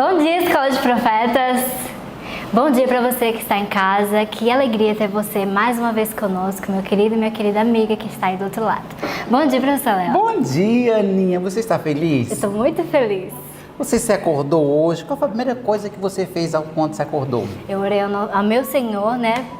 Bom dia, Escola de Profetas! Bom dia para você que está em casa, que alegria ter você mais uma vez conosco, meu querido e minha querida amiga que está aí do outro lado. Bom dia, professor Léo. Bom dia, Aninha. Você está feliz? Eu estou muito feliz. Você se acordou hoje? Qual foi a primeira coisa que você fez quando se acordou? Eu orei ao meu Senhor,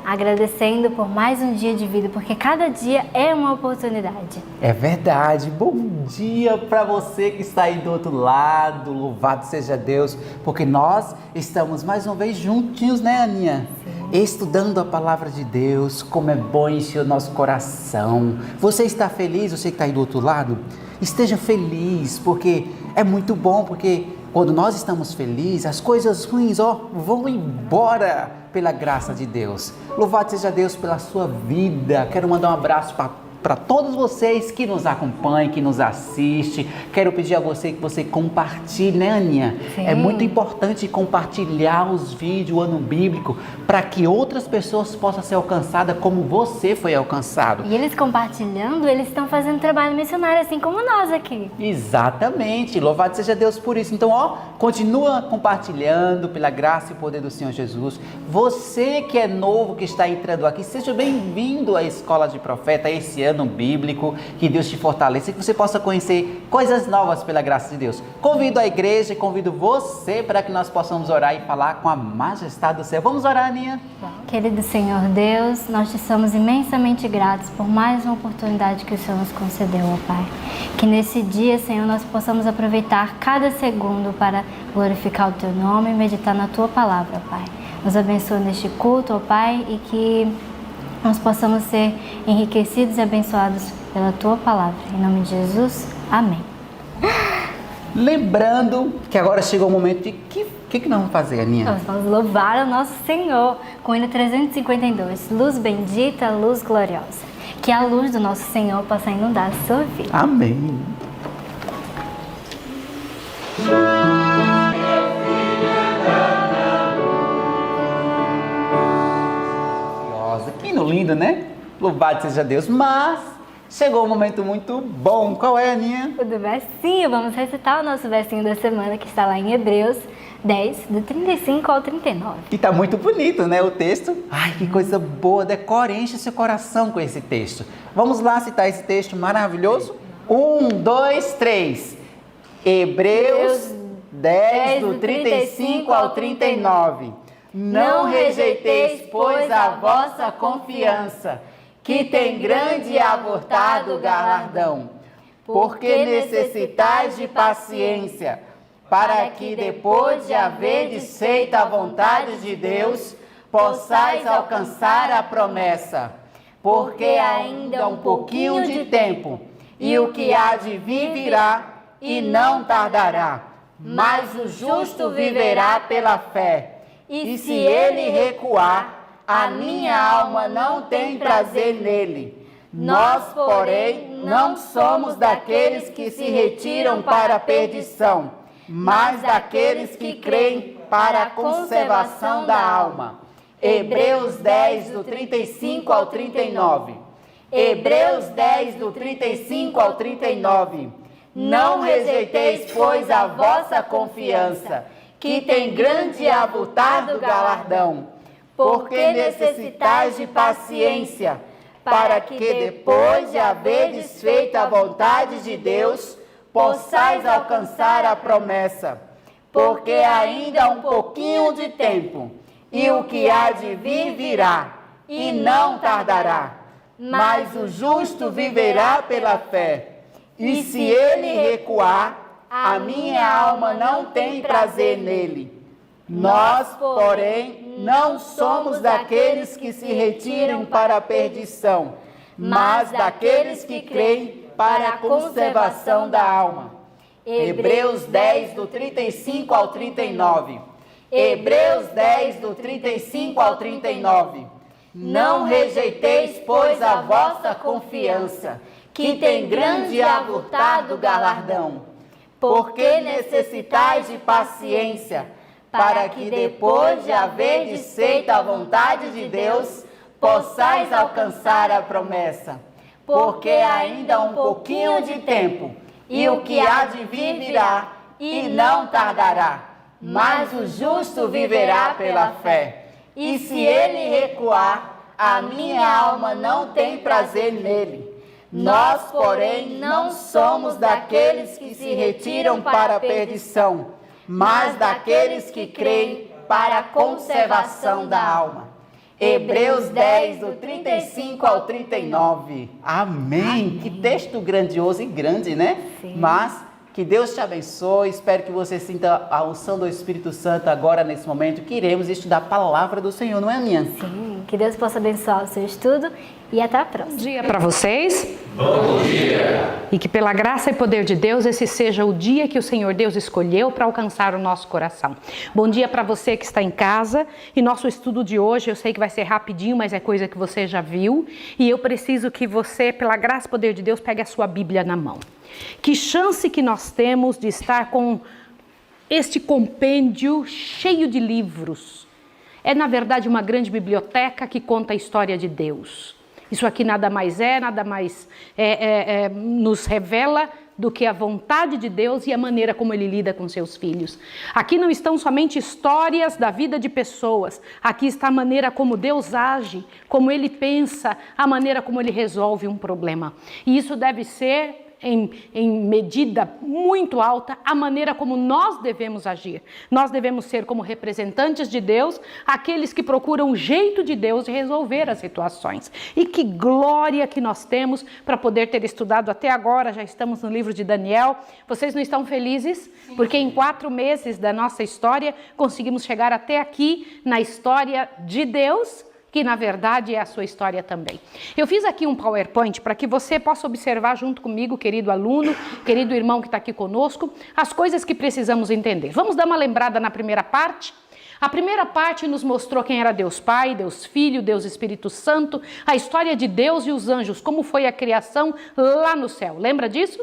agradecendo por mais um dia de vida, porque cada dia é uma oportunidade. É verdade. Bom dia para você que está aí do outro lado. Louvado seja Deus, porque nós estamos mais uma vez juntinhos, né, Aninha? Sim. Estudando a palavra de Deus, como é bom encher o nosso coração. Você está feliz? Você que está aí do outro lado? Esteja feliz, porque é muito bom, porque quando nós estamos felizes, as coisas ruins vão embora pela graça de Deus. Louvado seja Deus pela sua vida. Quero mandar um abraço para todos vocês que nos acompanham, que nos assistem. Quero pedir a você que você compartilhe, né, Aninha? Sim. É muito importante compartilhar os vídeos, o ano bíblico, para que outras pessoas possam ser alcançadas como você foi alcançado. E eles compartilhando, eles estão fazendo trabalho missionário, assim como nós aqui. Exatamente, louvado seja Deus por isso. Então, continua compartilhando pela graça e poder do Senhor Jesus. Você que é novo, que está entrando aqui, seja bem-vindo à Escola de Profeta, esse ano bíblico, que Deus te fortaleça e que você possa conhecer coisas novas pela graça de Deus. Convido a igreja e convido você para que nós possamos orar e falar com a majestade do céu. Vamos orar, Aninha? Querido Senhor Deus, nós te somos imensamente gratos por mais uma oportunidade que o Senhor nos concedeu, ó Pai. Que nesse dia, Senhor, nós possamos aproveitar cada segundo para glorificar o Teu nome e meditar na Tua palavra, ó Pai. Nos abençoa neste culto, ó Pai, e que nós possamos ser enriquecidos e abençoados pela Tua palavra. Em nome de Jesus, amém. Lembrando que agora chegou o momento de o que nós vamos fazer, Aninha? Nós vamos louvar o nosso Senhor com o hino 352, luz bendita, luz gloriosa. Que a luz do nosso Senhor possa inundar a sua vida. Amém. Que hino lindo, né? Louvado seja Deus. Mas chegou um momento muito bom. Qual é, Aninha? O do versinho. Vamos recitar o nosso versinho da semana, que está lá em Hebreus 10, do 35 ao 39. E tá muito bonito, né, o texto? Ai, que coisa boa. Decore, enche seu coração com esse texto. Vamos lá citar esse texto maravilhoso? 1, 2, 3. Hebreus 10, do 35 ao 39. Não rejeiteis, pois, a vossa confiança, que tem grande e abortado galardão, porque necessitais de paciência, para que depois de haverdes feito a vontade de Deus, possais alcançar a promessa. Porque ainda um pouquinho de tempo, e o que há de vir virá, e não tardará. Mas o justo viverá pela fé. E se ele recuar, a minha alma não tem prazer nele. Nós, porém, não somos daqueles que se retiram para a perdição, mas daqueles que creem para a conservação da alma. Hebreus 10, do 35 ao 39. Hebreus 10, do 35 ao 39. Não rejeiteis, pois, a vossa confiança, que tem grande e avultado galardão, porque necessitais de paciência, para que depois de haverdes feito a vontade de Deus, possais alcançar a promessa. Porque ainda um pouquinho de tempo, e o que há de vir virá, e não tardará. Mas o justo viverá pela fé, e se ele recuar, a minha alma não tem prazer nele. Nós, porém, não somos daqueles que se retiram para a perdição, mas daqueles que creem para a conservação da alma. Hebreus 10, do 35 ao 39. Hebreus 10, do 35 ao 39. Não rejeiteis, pois, a vossa confiança, que tem grande e avultado galardão, porque necessitais de paciência, para que depois de haverdes feito a vontade de Deus, possais alcançar a promessa. Porque ainda um pouquinho de tempo, e o que há de vir virá, e não tardará. mas o justo viverá pela fé. E se ele recuar, a minha alma não tem prazer nele. Nós, porém, não somos daqueles que se retiram para a perdição, mas daqueles que creem para a conservação da alma. Hebreus 10, do 35 ao 39. Amém. Que texto grandioso e grande, né? Sim. Mas que Deus te abençoe. Espero que você sinta a unção do Espírito Santo agora, nesse momento, que iremos estudar a palavra do Senhor, não é, Aninha? Sim, que Deus possa abençoar o seu estudo e até a próxima. Bom dia para vocês. Bom dia! E que pela graça e poder de Deus, esse seja o dia que o Senhor Deus escolheu para alcançar o nosso coração. Bom dia para você que está em casa. E nosso estudo de hoje, eu sei que vai ser rapidinho, mas é coisa que você já viu. E eu preciso que você, pela graça e poder de Deus, pegue a sua Bíblia na mão. Que chance que nós temos de estar com este compêndio cheio de livros. É, na verdade, uma grande biblioteca que conta a história de Deus. Isso aqui nada mais nos revela do que a vontade de Deus e a maneira como Ele lida com seus filhos. Aqui não estão somente histórias da vida de pessoas, aqui está a maneira como Deus age, como Ele pensa, a maneira como Ele resolve um problema. E isso deve ser em medida muito alta, a maneira como nós devemos agir. Nós devemos ser como representantes de Deus, aqueles que procuram o jeito de Deus de resolver as situações. E que glória que nós temos para poder ter estudado até agora, já estamos no livro de Daniel. Vocês não estão felizes? Porque em 4 meses da nossa história, conseguimos chegar até aqui na história de Deus, que na verdade é a sua história também. Eu fiz aqui um PowerPoint para que você possa observar junto comigo, querido aluno, querido irmão que está aqui conosco, as coisas que precisamos entender. Vamos dar uma lembrada na primeira parte? A primeira parte nos mostrou quem era Deus Pai, Deus Filho, Deus Espírito Santo, a história de Deus e os anjos, como foi a criação lá no céu. Lembra disso?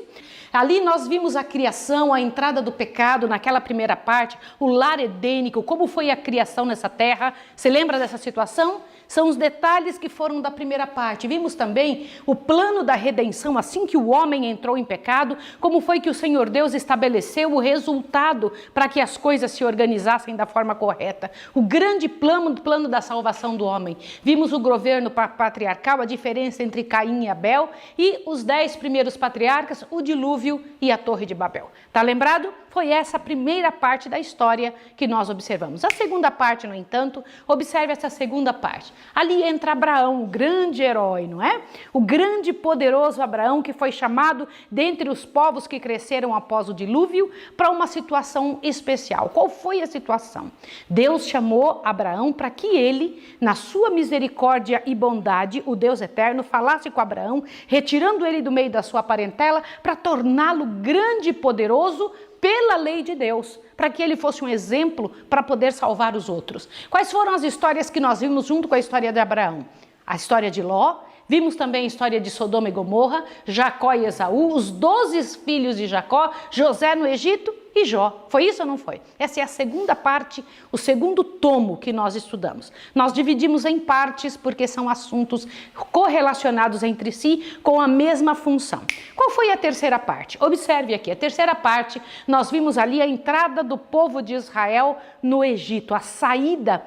Ali nós vimos a criação, a entrada do pecado naquela primeira parte, o lar edênico, como foi a criação nessa terra. Você lembra dessa situação? São os detalhes que foram da primeira parte. Vimos também o plano da redenção, assim que o homem entrou em pecado, como foi que o Senhor Deus estabeleceu o resultado para que as coisas se organizassem da forma correta. O grande plano da salvação do homem. Vimos o governo patriarcal, a diferença entre Caim e Abel, e os 10 primeiros patriarcas, o dilúvio e a Torre de Babel. Tá lembrado? Foi essa a primeira parte da história que nós observamos. A segunda parte, no entanto, observe essa segunda parte. Ali entra Abraão, o grande herói, não é? O grande e poderoso Abraão, que foi chamado dentre os povos que cresceram após o dilúvio para uma situação especial. Qual foi a situação? Deus chamou Abraão para que ele, na sua misericórdia e bondade, o Deus eterno, falasse com Abraão, retirando ele do meio da sua parentela para torná-lo grande e poderoso pela lei de Deus, para que ele fosse um exemplo para poder salvar os outros. Quais foram as histórias que nós vimos junto com a história de Abraão? A história de Ló, vimos também a história de Sodoma e Gomorra, Jacó e Esaú, os 12 filhos de Jacó, José no Egito e Jó. Foi isso ou não foi? Essa é a segunda parte, o segundo tomo que nós estudamos. Nós dividimos em partes porque são assuntos correlacionados entre si com a mesma função. Qual foi a terceira parte? Observe aqui, a terceira parte, nós vimos ali a entrada do povo de Israel no Egito, a saída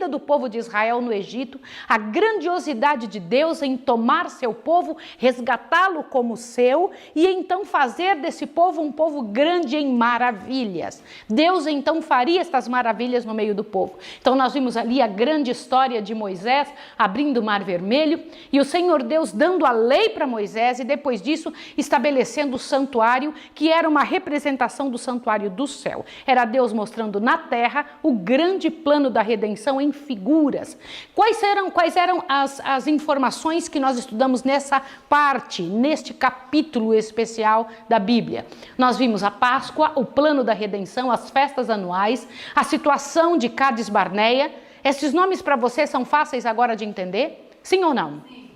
do povo de Israel no Egito, a grandiosidade de Deus em tomar seu povo, resgatá-lo como seu e então fazer desse povo um povo grande em maravilhas. Deus então faria estas maravilhas no meio do povo. Então nós vimos ali a grande história de Moisés abrindo o Mar Vermelho e o Senhor Deus dando a lei para Moisés e depois disso estabelecendo o santuário, que era uma representação do santuário do céu. Era Deus mostrando na terra o grande plano da redenção em figuras. Quais eram as informações que nós estudamos nessa parte, neste capítulo especial da Bíblia? Nós vimos a Páscoa, o plano da redenção, as festas anuais, a situação de Cádiz Barneia. Esses nomes para você são fáceis agora de entender? Sim ou não? Sim.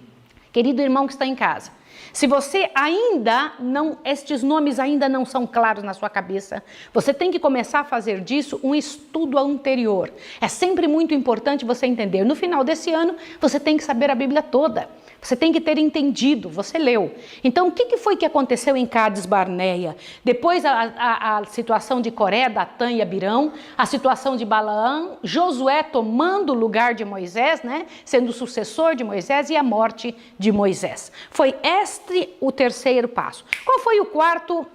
Querido irmão que está em casa, Se você ainda não, estes nomes ainda não são claros na sua cabeça, você tem que começar a fazer disso um estudo anterior. É sempre muito importante você entender. No final desse ano, você tem que saber a Bíblia toda. Você tem que ter entendido, você leu. Então, o que foi que aconteceu em Cádiz Barneia? Depois a situação de Coré, Datã e Abirão, a situação de Balaão, Josué tomando o lugar de Moisés, né, sendo o sucessor de Moisés, e a morte de Moisés. Foi este o terceiro passo. Qual foi o quarto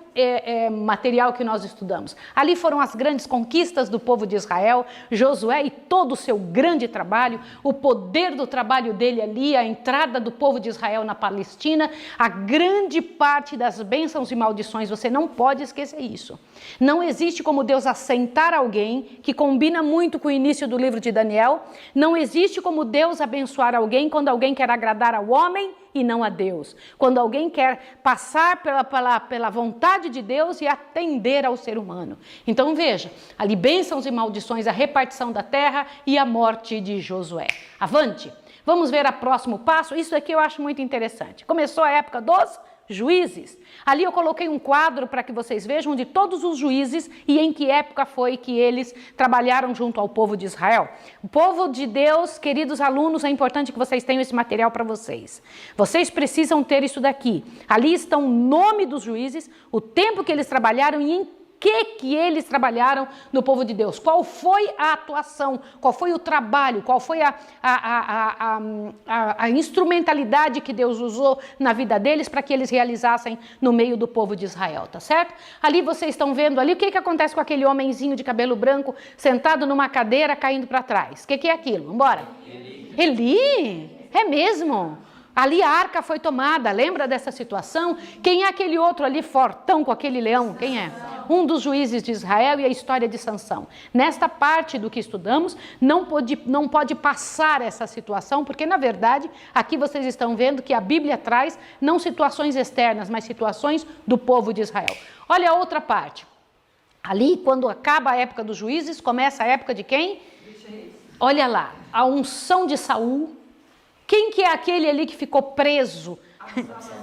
material que nós estudamos? Ali foram as grandes conquistas do povo de Israel, Josué e todo o seu grande trabalho, o poder do trabalho dele ali, a entrada do povo de Israel na Palestina, a grande parte das bênçãos e maldições. Você não pode esquecer isso. Não existe como Deus assentar alguém, que combina muito com o início do livro de Daniel. Não existe como Deus abençoar alguém quando alguém quer agradar ao homem e não a Deus. Quando alguém quer passar pela vontade de Deus e atender ao ser humano. Então veja, ali bênçãos e maldições, a repartição da terra e a morte de Josué. Avante! Vamos ver o próximo passo. Isso aqui eu acho muito interessante. Começou a época dos juízes. Ali eu coloquei um quadro para que vocês vejam de todos os juízes e em que época foi que eles trabalharam junto ao povo de Israel. O povo de Deus, queridos alunos, é importante que vocês tenham esse material para vocês. Vocês precisam ter isso daqui. Ali estão o nome dos juízes, o tempo que eles trabalharam e em que eles trabalharam no povo de Deus. Qual foi a atuação, qual foi o trabalho, qual foi a instrumentalidade que Deus usou na vida deles para que eles realizassem no meio do povo de Israel, tá certo? Ali vocês estão vendo ali o que acontece com aquele homenzinho de cabelo branco sentado numa cadeira caindo para trás. O que é aquilo? Vambora. Eli? É mesmo? Ali a arca foi tomada, lembra dessa situação? Quem é aquele outro ali fortão com aquele leão? Quem é? Um dos juízes de Israel e a história de Sansão. Nesta parte do que estudamos, não pode passar essa situação, porque na verdade, aqui vocês estão vendo que a Bíblia traz não situações externas, mas situações do povo de Israel. Olha a outra parte. Ali, quando acaba a época dos juízes, começa a época de quem? Olha lá, a unção de Saul. Quem que é aquele ali que ficou preso?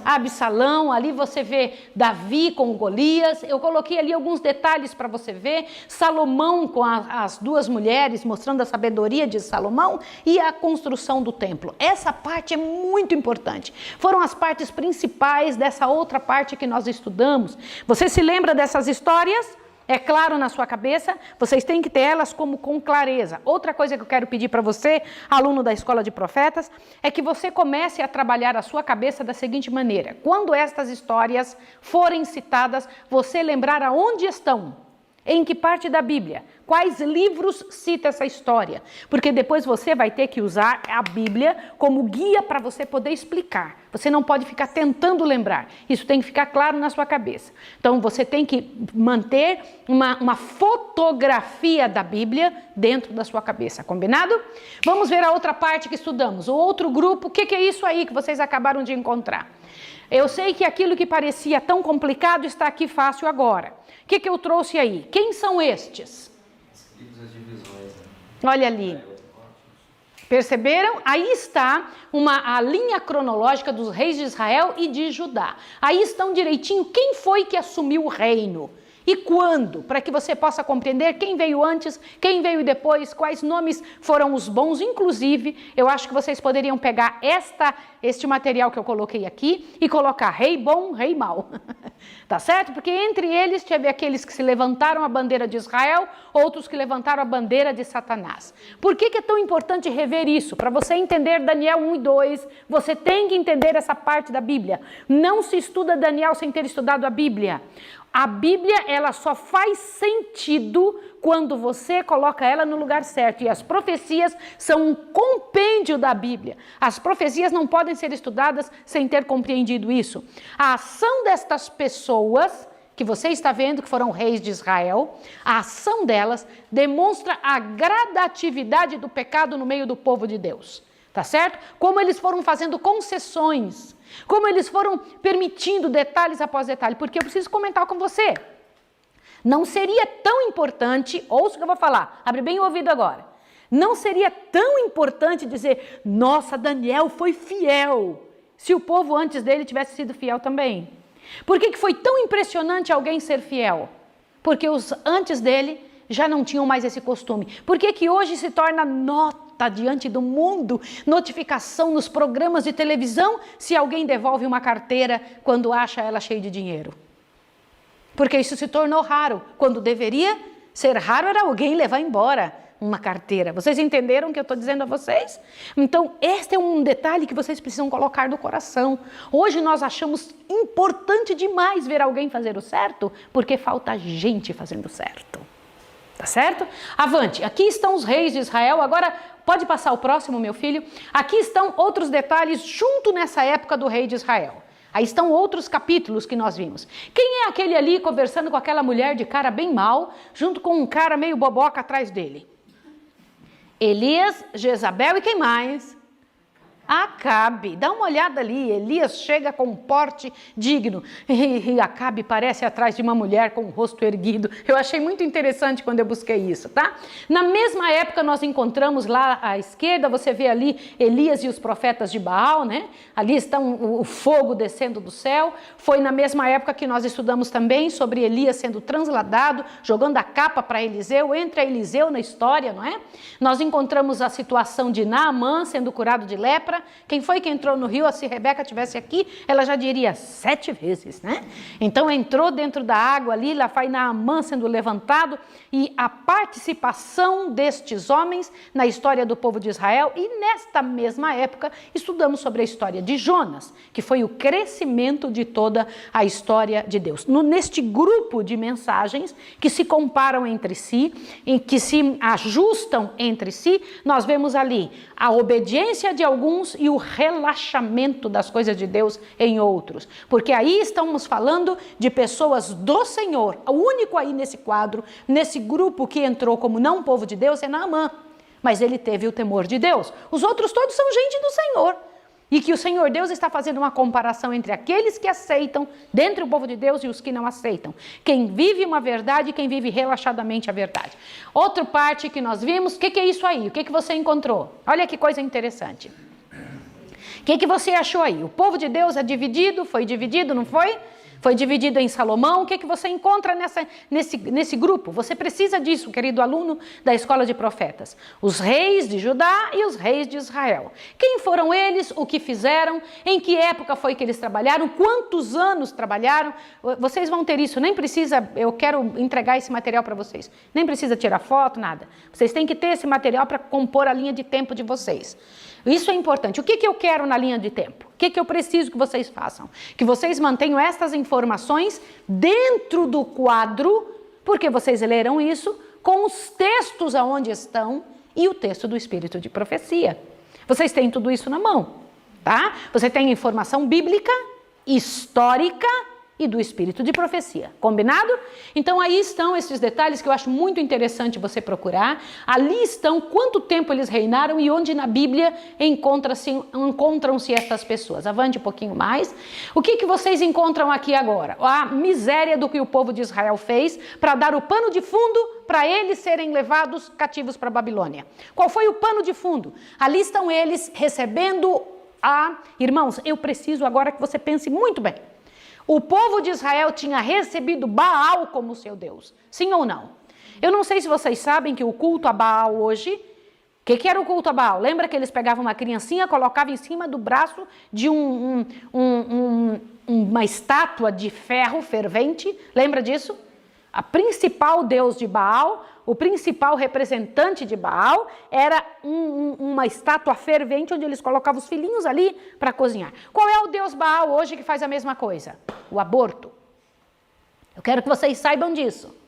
Absalão. Ali você vê Davi com Golias. Eu coloquei ali alguns detalhes para você ver. Salomão com as duas mulheres, mostrando a sabedoria de Salomão e a construção do templo. Essa parte é muito importante. Foram as partes principais dessa outra parte que nós estudamos. Você se lembra dessas histórias? É claro na sua cabeça, vocês têm que ter elas com clareza. Outra coisa que eu quero pedir para você, aluno da Escola de Profetas, é que você comece a trabalhar a sua cabeça da seguinte maneira. Quando estas histórias forem citadas, você lembrar aonde estão, em que parte da Bíblia, quais livros cita essa história. Porque depois você vai ter que usar a Bíblia como guia para você poder explicar. Você não pode ficar tentando lembrar. Isso tem que ficar claro na sua cabeça. Então você tem que manter uma fotografia da Bíblia dentro da sua cabeça. Combinado? Vamos ver a outra parte que estudamos. O outro grupo, o que é isso aí que vocês acabaram de encontrar? Eu sei que aquilo que parecia tão complicado está aqui fácil agora. O que eu trouxe aí? Quem são estes? Olha ali. Perceberam? Aí está a linha cronológica dos reis de Israel e de Judá. Aí estão direitinho quem foi que assumiu o reino. E quando? Para que você possa compreender quem veio antes, quem veio depois, quais nomes foram os bons. Inclusive, eu acho que vocês poderiam pegar este material que eu coloquei aqui e colocar rei bom, rei mau. Tá certo? Porque entre eles teve aqueles que se levantaram a bandeira de Israel, outros que levantaram a bandeira de Satanás. Por que é tão importante rever isso? Para você entender Daniel 1 e 2, você tem que entender essa parte da Bíblia. Não se estuda Daniel sem ter estudado a Bíblia. A Bíblia, ela só faz sentido quando você coloca ela no lugar certo. E as profecias são um compêndio da Bíblia. As profecias não podem ser estudadas sem ter compreendido isso. A ação destas pessoas, que você está vendo que foram reis de Israel, a ação delas demonstra a gradatividade do pecado no meio do povo de Deus. Tá certo? Como eles foram fazendo concessões, como eles foram permitindo detalhes após detalhe, porque eu preciso comentar com você. Não seria tão importante, ouça o que eu vou falar, abre bem o ouvido agora. Não seria tão importante dizer, nossa, Daniel foi fiel. se o povo antes dele tivesse sido fiel também? Por que foi tão impressionante alguém ser fiel? Porque os antes dele já não tinham mais esse costume. Por que hoje se torna nota diante do mundo, notificação nos programas de televisão, se alguém devolve uma carteira quando acha ela cheia de dinheiro? Porque isso se tornou raro, quando deveria ser raro era alguém levar embora uma carteira. Vocês entenderam o que eu estou dizendo a vocês? Então, este é um detalhe que vocês precisam colocar no coração. Hoje nós achamos importante demais ver alguém fazer o certo, porque falta gente fazendo certo. Tá certo? Avante, aqui estão os reis de Israel. Agora, pode passar o próximo, meu filho. Aqui estão outros detalhes junto nessa época do rei de Israel. Aí estão outros capítulos que nós vimos. Quem é aquele ali conversando com aquela mulher de cara bem mal, junto com um cara meio boboca atrás dele? Elias, Jezabel e quem mais? Acabe. Dá uma olhada ali, Elias chega com um porte digno e Acabe parece atrás de uma mulher com o rosto erguido. Eu achei muito interessante quando eu busquei isso, tá? Na mesma época nós encontramos lá à esquerda, você vê ali Elias e os profetas de Baal, né? Ali está o fogo descendo do céu. Foi na mesma época que nós estudamos também sobre Elias sendo transladado, jogando a capa para Eliseu, entra Eliseu na história, não é? Nós encontramos a situação de Naamã sendo curado de lepra. Quem foi que entrou no rio? Se Rebeca estivesse aqui, ela já diria 7 vezes, né? Então entrou dentro da água ali, lá vai Naamã sendo levantado, e a participação destes homens na história do povo de Israel. E nesta mesma época estudamos sobre a história de Jonas, que foi o crescimento de toda a história de Deus. Neste grupo de mensagens que se comparam entre si, em que se ajustam entre si, nós vemos ali a obediência de alguns e o relaxamento das coisas de Deus em outros. Porque aí estamos falando de pessoas do Senhor. O único aí nesse quadro, nesse grupo que entrou como não povo de Deus é Naamã. Mas ele teve o temor de Deus. Os outros todos são gente do Senhor. E que o Senhor Deus está fazendo uma comparação entre aqueles que aceitam dentro do povo de Deus e os que não aceitam. Quem vive uma verdade e quem vive relaxadamente a verdade. Outra parte que nós vimos, o que é isso aí? O que você encontrou? Olha que coisa interessante. O que você achou aí? O povo de Deus é dividido, foi dividido, não foi? Foi dividido em Salomão. O que você encontra nesse grupo? Você precisa disso, querido aluno da Escola de Profetas. Os reis de Judá e os reis de Israel. Quem foram eles? O que fizeram? Em que época foi que eles trabalharam? Quantos anos trabalharam? Vocês vão ter isso, nem precisa, eu quero entregar esse material para vocês. Nem precisa tirar foto, nada. Vocês têm que ter esse material para compor a linha de tempo de vocês. Isso é importante. O que eu quero na linha de tempo? O que eu preciso que vocês façam? Que vocês mantenham estas informações dentro do quadro, porque vocês leram isso com os textos aonde estão e o texto do Espírito de Profecia. Vocês têm tudo isso na mão, tá? Você tem informação bíblica, histórica e do Espírito de Profecia. Combinado? Então aí estão esses detalhes que eu acho muito interessante você procurar. Ali estão quanto tempo eles reinaram e onde na Bíblia encontram-se estas pessoas. Avante um pouquinho mais. O que vocês encontram aqui agora? A miséria do que o povo de Israel fez para dar o pano de fundo para eles serem levados cativos para a Babilônia. Qual foi o pano de fundo? Ali estão eles recebendo Irmãos, eu preciso agora que você pense muito bem. O povo de Israel tinha recebido Baal como seu Deus. Sim ou não? Eu não sei se vocês sabem que o culto a Baal hoje... O que era o culto a Baal? Lembra que eles pegavam uma criancinha, colocavam em cima do braço de uma estátua de ferro fervente? Lembra disso? A principal deus de Baal, o principal representante de Baal, era uma estátua fervente onde eles colocavam os filhinhos ali para cozinhar. Qual é o deus Baal hoje que faz a mesma coisa? O aborto. Eu quero que vocês saibam disso.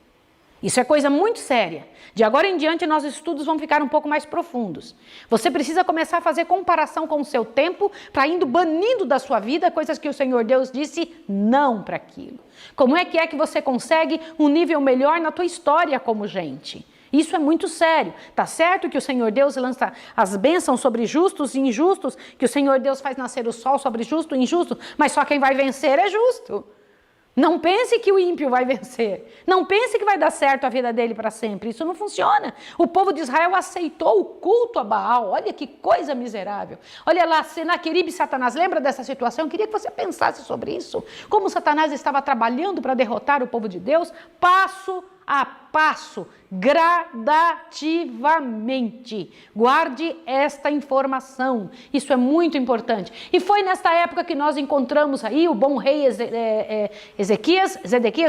Isso é coisa muito séria. De agora em diante, nossos estudos vão ficar um pouco mais profundos. Você precisa começar a fazer comparação com o seu tempo para indo banindo da sua vida coisas que o Senhor Deus disse não para aquilo. Como é que você consegue um nível melhor na tua história como gente? Isso é muito sério. Tá certo que o Senhor Deus lança as bênçãos sobre justos e injustos, que o Senhor Deus faz nascer o sol sobre justo e injusto, mas só quem vai vencer é justo. Não pense que o ímpio vai vencer. Não pense que vai dar certo a vida dele para sempre. Isso não funciona. O povo de Israel aceitou o culto a Baal. Olha que coisa miserável. Olha lá, Senaqueribe e Satanás. Lembra dessa situação? Eu queria que você pensasse sobre isso. Como Satanás estava trabalhando para derrotar o povo de Deus, passo a passo, gradativamente. Guarde esta informação. Isso é muito importante. E foi nesta época que nós encontramos aí o bom rei Zedequias,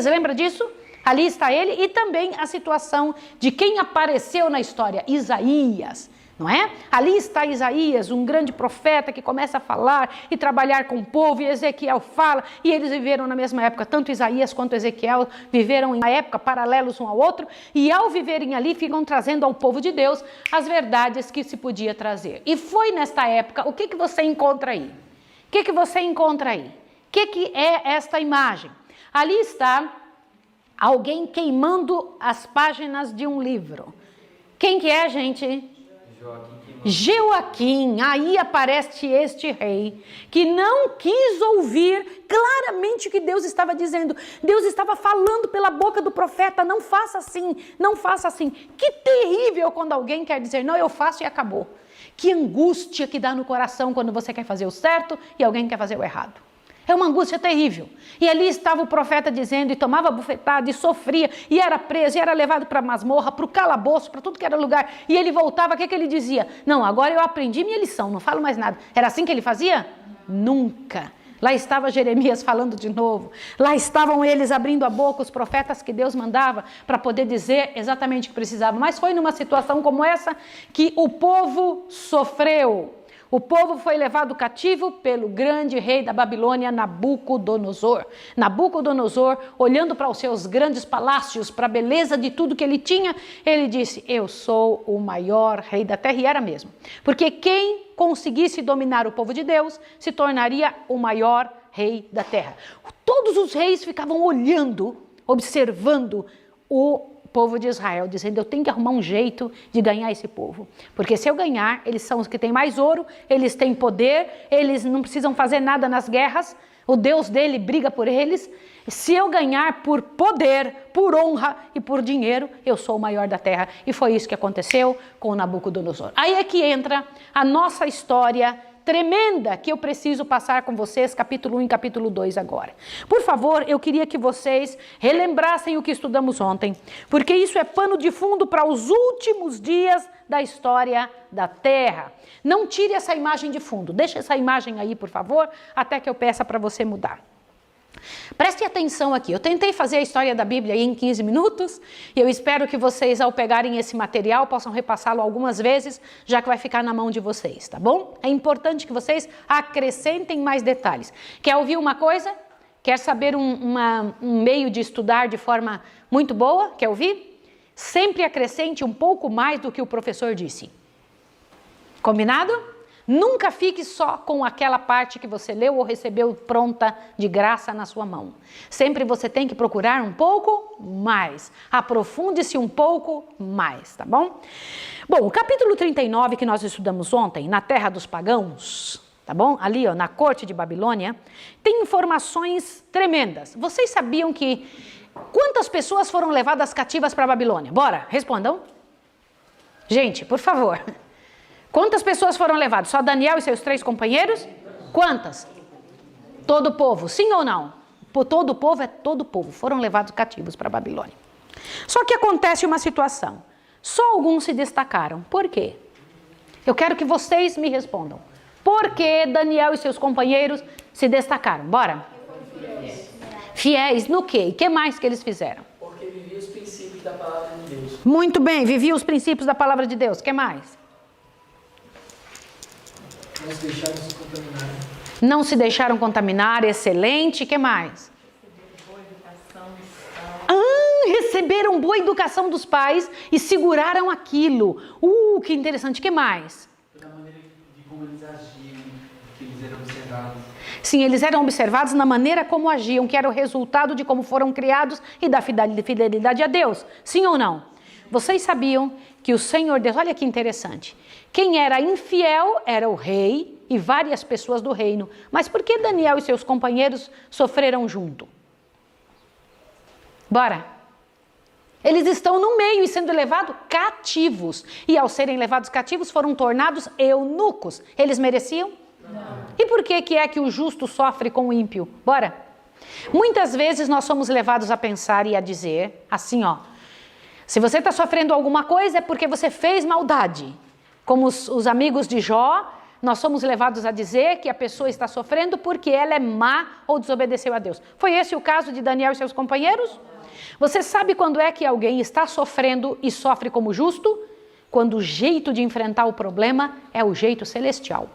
lembra disso? Ali está ele, e também a situação de quem apareceu na história, Isaías, não é? Ali está Isaías, um grande profeta que começa a falar e trabalhar com o povo, e Ezequiel fala, e eles viveram na mesma época, tanto Isaías quanto Ezequiel viveram em uma época paralelos um ao outro, e ao viverem ali ficam trazendo ao povo de Deus as verdades que se podia trazer. E foi nesta época, o que você encontra aí? O que você encontra aí? O que é esta imagem? Ali está alguém queimando as páginas de um livro. Quem que é, gente? Joaquim. Aí aparece este rei que não quis ouvir claramente o que Deus estava dizendo. Deus estava falando pela boca do profeta, não faça assim, não faça assim. Que terrível quando alguém quer dizer, não, eu faço e acabou. Que angústia que dá no coração quando você quer fazer o certo e alguém quer fazer o errado. É uma angústia terrível. E ali estava o profeta dizendo, e tomava bufetada, e sofria, e era preso, e era levado para a masmorra, para o calabouço, para tudo que era lugar. E ele voltava, o que ele dizia? Não, agora eu aprendi minha lição, não falo mais nada. Era assim que ele fazia? Nunca. Lá estava Jeremias falando de novo. Lá estavam eles abrindo a boca, os profetas que Deus mandava para poder dizer exatamente o que precisava. Mas foi numa situação como essa que o povo sofreu. O povo foi levado cativo pelo grande rei da Babilônia, Nabucodonosor. Nabucodonosor, olhando para os seus grandes palácios, para a beleza de tudo que ele tinha, ele disse, eu sou o maior rei da terra, e era mesmo. Porque quem conseguisse dominar o povo de Deus, se tornaria o maior rei da terra. Todos os reis ficavam olhando, observando o povo de Israel, dizendo, eu tenho que arrumar um jeito de ganhar esse povo, porque se eu ganhar, eles são os que têm mais ouro, eles têm poder, eles não precisam fazer nada nas guerras, o Deus dele briga por eles, se eu ganhar por poder, por honra e por dinheiro, eu sou o maior da terra, e foi isso que aconteceu com Nabucodonosor. Aí é que entra a nossa história tremenda que eu preciso passar com vocês, capítulo 1 e capítulo 2 agora. Por favor, eu queria que vocês relembrassem o que estudamos ontem, porque isso é pano de fundo para os últimos dias da história da Terra. Não tire essa imagem de fundo, deixa essa imagem aí, por favor, até que eu peça para você mudar. Preste atenção aqui, eu tentei fazer a história da Bíblia aí em 15 minutos e eu espero que vocês, ao pegarem esse material, possam repassá-lo algumas vezes, já que vai ficar na mão de vocês, tá bom? É importante que vocês acrescentem mais detalhes. Quer ouvir uma coisa? Quer saber um meio de estudar de forma muito boa? Quer ouvir? Sempre acrescente um pouco mais do que o professor disse. Combinado? Nunca fique só com aquela parte que você leu ou recebeu pronta de graça na sua mão. Sempre você tem que procurar um pouco mais. Aprofunde-se um pouco mais, tá bom? Bom, o capítulo 39 que nós estudamos ontem, na terra dos pagãos, tá bom? Ali, ó, na corte de Babilônia, tem informações tremendas. Vocês sabiam que quantas pessoas foram levadas cativas para a Babilônia? Bora, respondam. Gente, por favor. Quantas pessoas foram levadas? Só Daniel e seus 3 companheiros? Quantas? Todo o povo, sim ou não? Todo o povo é todo o povo. Foram levados cativos para a Babilônia. Só que acontece uma situação. Só alguns se destacaram. Por quê? Eu quero que vocês me respondam. Por que Daniel e seus companheiros se destacaram? Bora? Fiéis no quê? E o que mais que eles fizeram? Porque viviam os princípios da palavra de Deus. Muito bem, viviam os princípios da palavra de Deus. O que mais? Não se deixaram se contaminar. Não se deixaram contaminar, excelente. O que mais? Receberam boa educação dos pais e seguraram aquilo. Que interessante. O que mais? Da maneira de como eles agiam, que eles eram observados. Sim, eles eram observados na maneira como agiam, que era o resultado de como foram criados e da fidelidade a Deus. Sim ou não? Vocês sabiam que o Senhor Deus, olha que interessante, quem era infiel era o rei e várias pessoas do reino. Mas por que Daniel e seus companheiros sofreram junto? Bora. Eles estão no meio e sendo levados cativos. E ao serem levados cativos foram tornados eunucos. Eles mereciam? Não. E por que é que o justo sofre com o ímpio? Bora. Muitas vezes nós somos levados a pensar e a dizer assim, ó. Se você está sofrendo alguma coisa é porque você fez maldade. Como os amigos de Jó, nós somos levados a dizer que a pessoa está sofrendo porque ela é má ou desobedeceu a Deus. Foi esse o caso de Daniel e seus companheiros? Você sabe quando é que alguém está sofrendo e sofre como justo? Quando o jeito de enfrentar o problema é o jeito celestial.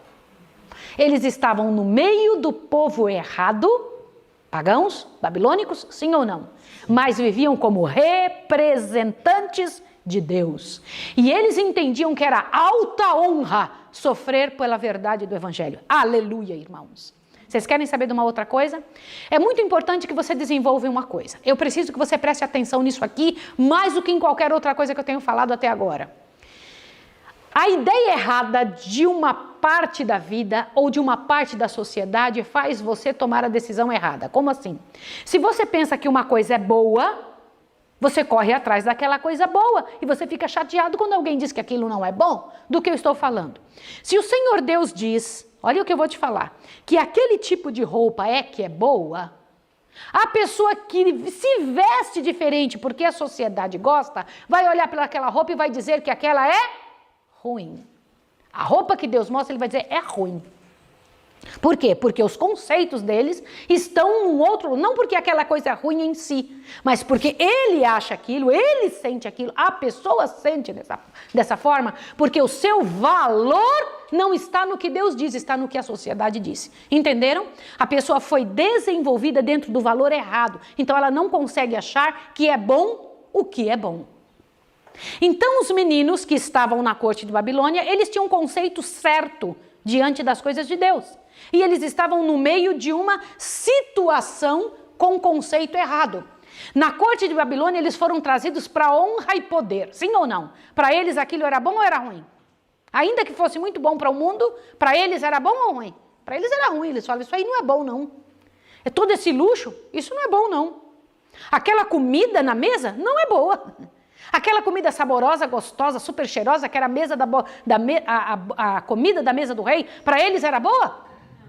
Eles estavam no meio do povo errado, pagãos, babilônicos, sim ou não? Mas viviam como representantes de Deus. E eles entendiam que era alta honra sofrer pela verdade do Evangelho. Aleluia, irmãos. Vocês querem saber de uma outra coisa? É muito importante que você desenvolva uma coisa. Eu preciso que você preste atenção nisso aqui, mais do que em qualquer outra coisa que eu tenho falado até agora. A ideia errada de uma parte da vida ou de uma parte da sociedade faz você tomar a decisão errada. Como assim? Se você pensa que uma coisa é boa, você corre atrás daquela coisa boa e você fica chateado quando alguém diz que aquilo não é bom. Do que eu estou falando? Se o Senhor Deus diz, olha o que eu vou te falar, que aquele tipo de roupa que é boa, a pessoa que se veste diferente porque a sociedade gosta, vai olhar para aquela roupa e vai dizer que aquela é ruim. A roupa que Deus mostra, ele vai dizer, é ruim. Por quê? Porque os conceitos deles estão num outro, não porque aquela coisa é ruim em si, mas porque ele acha aquilo, ele sente aquilo, a pessoa sente dessa forma, porque o seu valor não está no que Deus diz, está no que a sociedade diz. Entenderam? A pessoa foi desenvolvida dentro do valor errado, então ela não consegue achar que é bom o que é bom. Então os meninos que estavam na corte de Babilônia, eles tinham um conceito certo diante das coisas de Deus. E eles estavam no meio de uma situação com conceito errado. Na corte de Babilônia, eles foram trazidos para honra e poder, sim ou não? Para eles aquilo era bom ou era ruim? Ainda que fosse muito bom para o mundo, para eles era bom ou ruim? Para eles era ruim, eles falam, isso aí não é bom não. É todo esse luxo, isso não é bom não. Aquela comida na mesa não é boa. Aquela comida saborosa, gostosa, super cheirosa, que era a, mesa a comida da mesa do rei, para eles era boa?